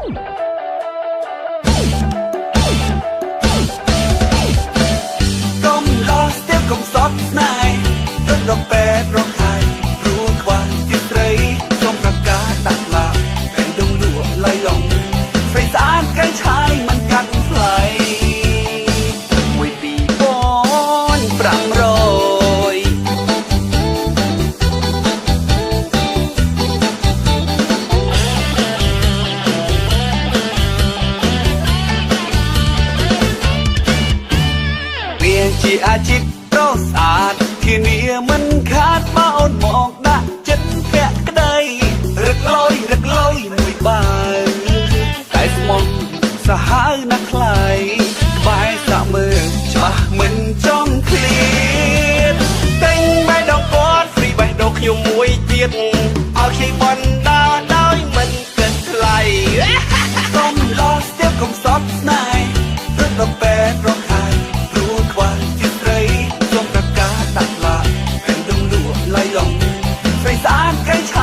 កុំលោះស្ទាបកុំសត់ស្នេហ៍រត់របែរកហើយព្រោះខ្វះជាស្រីសូមប្រកាសដាក់ឡាតែដងលក់ឡៃឡងស្រីស្អាតកែឆាយមិនកាត់ថ្លៃ1,500ជាអាជីពប្រុសស្អាតធានាមិនខាតបោនមកដាក់ចិត្តពាក់ក្តីរឹកលយមួយបើតែស្មោះសាហាវណាស់ថ្លៃក្បែរសាក់មើលច្បាស់មិនចង់ឃ្លាតតែងបេះដូងគាត់ហ្វ្រីបេះដូងខ្ញុំមួយទៀតឲ្យខ្ញុំបណ្ដាដោយមិនគិតថ្លៃកុំលោះស្ទាបកុំសត់ស្នេហ៍រត់ទៅបែររកហើយព្រោះខ្វះជាស្រីសូមប្រកាសដាក់ឡាតែដងលក់ឡៃឡងស្រីស្អាតកែឆា